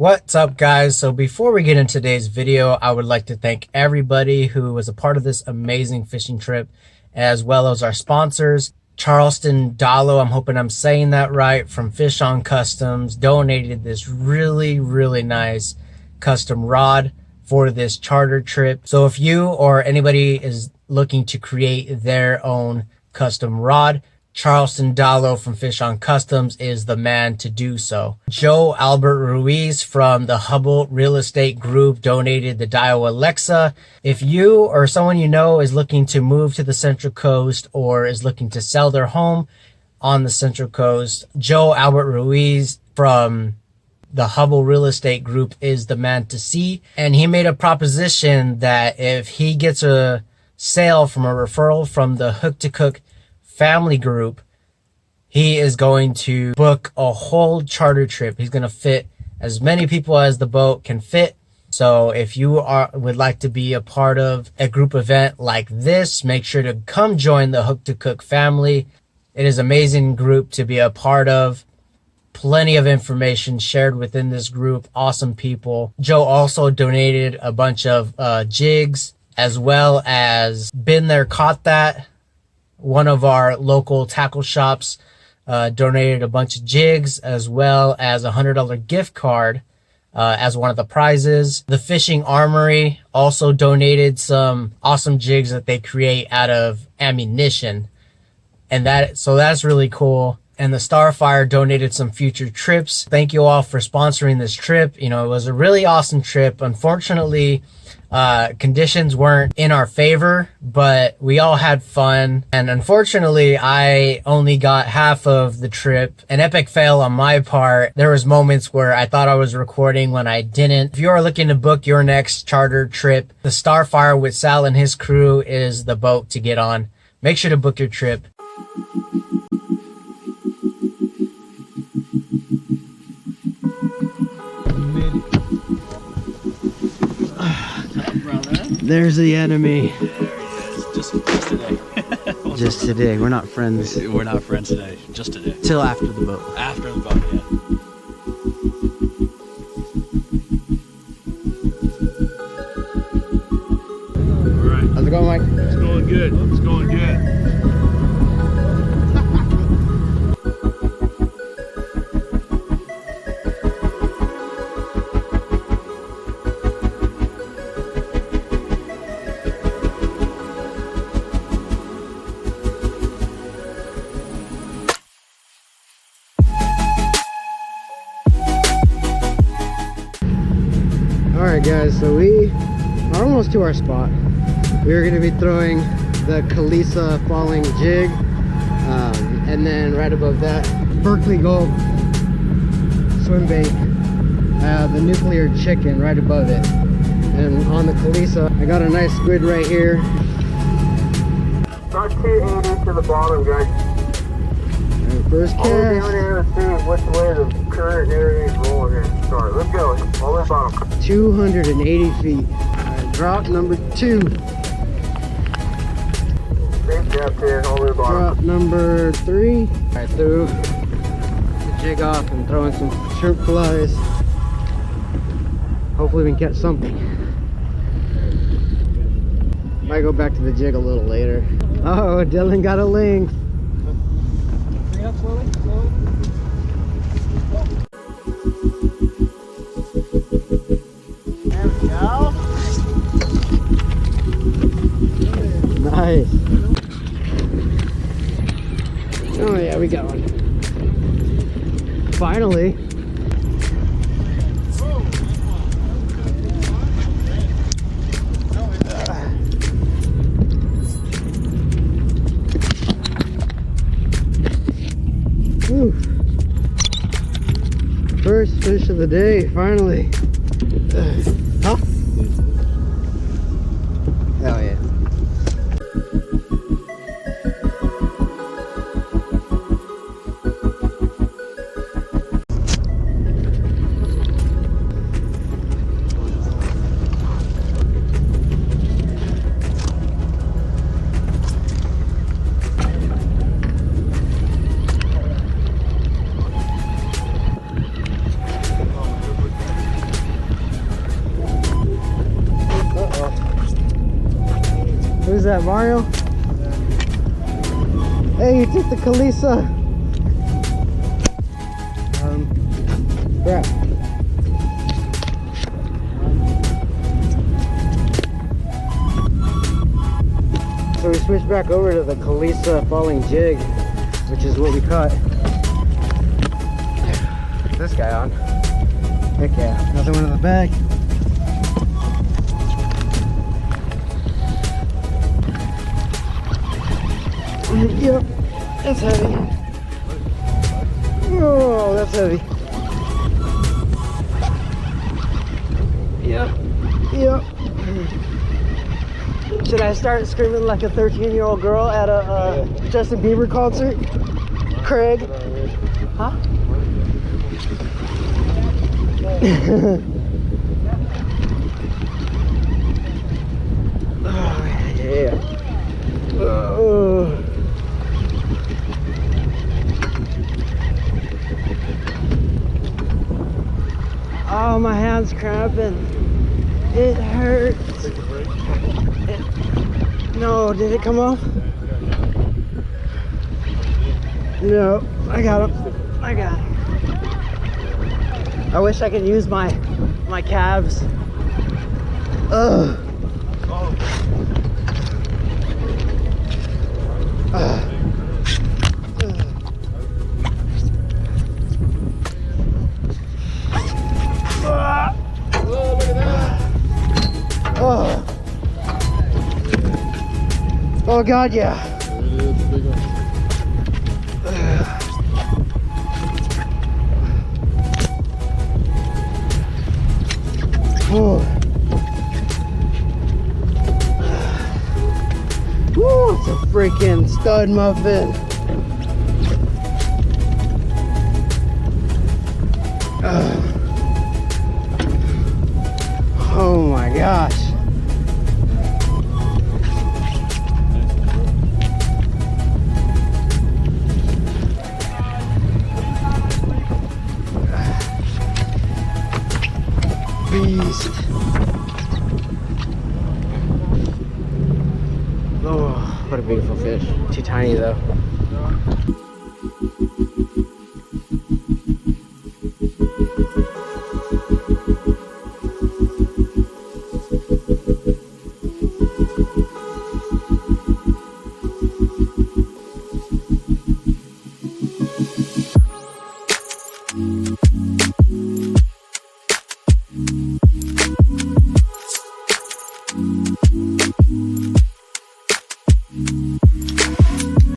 What's up, guys? So before we get into today's video, I would like to thank everybody who was a part of this amazing fishing trip, as well as our sponsors. Charleston Dallo, I'm hoping I'm saying that right, from Fish on Customs, donated this really nice custom rod for this charter trip. So if you or anybody is looking to create their own custom rod, Charleston Dallo from Fish on Customs is the man to do so. Joe Albert Ruiz from the Hubble Real Estate Group donated the Dio Alexa. If you or someone you know is looking to move to the Central Coast or is looking to sell their home on the Central Coast, Joe Albert Ruiz from the Hubble Real Estate Group is the man to see. And he made a proposition that if he gets a sale from a referral from the HOOK2COOK family group, he is going to book a whole charter trip. He's going to fit as many people as the boat can fit. So if you would like to be a part of a group event like this, make sure to come join the HOOK2COOK family. It is an amazing group to be a part of. Plenty of information shared within this group. Awesome people. Joe also donated a bunch of jigs, as well as Been There Caught That. One of our local tackle shops donated a bunch of jigs, as well as a $100 gift card as one of the prizes. The Fishing Armory also donated some awesome jigs that they create out of ammunition, and that's really cool. And the Starfire donated some future trips. Thank you all for sponsoring this trip. You know, it was a really awesome trip. Unfortunately, conditions weren't in our favor, but we all had fun. And unfortunately, I only got half of the trip. An epic fail on my part. There was moments where I thought I was recording when I didn't. If you are looking to book your next charter trip, the Starfire with Sal and his crew is the boat to get on. Make sure to book your trip. There's the enemy. There he is. Just today. Just today. We're not friends. We're not friends today. Just today. Till after the boat. After the boat, yeah. All right. How's it going, Mike? It's going good. It's going good. Alright guys, so we are almost to our spot. We're going to be throwing the Kalisa falling jig, and then right above that, Berkeley Gold swim bait, the nuclear chicken right above it. And on the Kalisa, I got a nice squid right here. Start 280 to the bottom, guys. And first All we're cast. doing here is seeing which way the current area is rolling here. Start. Let's go. All the way bottom. 280 feet. Alright, drop number 2. Same depth here, all the way bottom. Drop number 3. Alright, threw the jig off and throwing some shrimp flies. Hopefully we can catch something. Might go back to the jig a little later. Oh, Dylan got a ling. Bring it up slowly, slowly. There we go. Nice. Oh yeah, we got one. Finally. Whew. First fish of the day, finally. Huh? Oh yeah. Who's that, Mario? Hey, you took the Kalisa. Yeah. So we switched back over to the Kalisa falling jig, which is what we caught this guy on. Heck yeah, another one in the bag. Yep, that's heavy. Oh, that's heavy. Yep, yep. Should I start screaming like a 13-year-old girl at a Justin Bieber concert? Craig? Huh? Oh, yeah. Oh, my hand's cramping. It hurts. No, did it come off? No, I got him. I got him. I wish I could use my calves. Ugh. Oh God, yeah. Oh. Woo, it's a freaking stud muffin. Oh my gosh. Beast. Oh, what a beautiful fish. Too tiny though.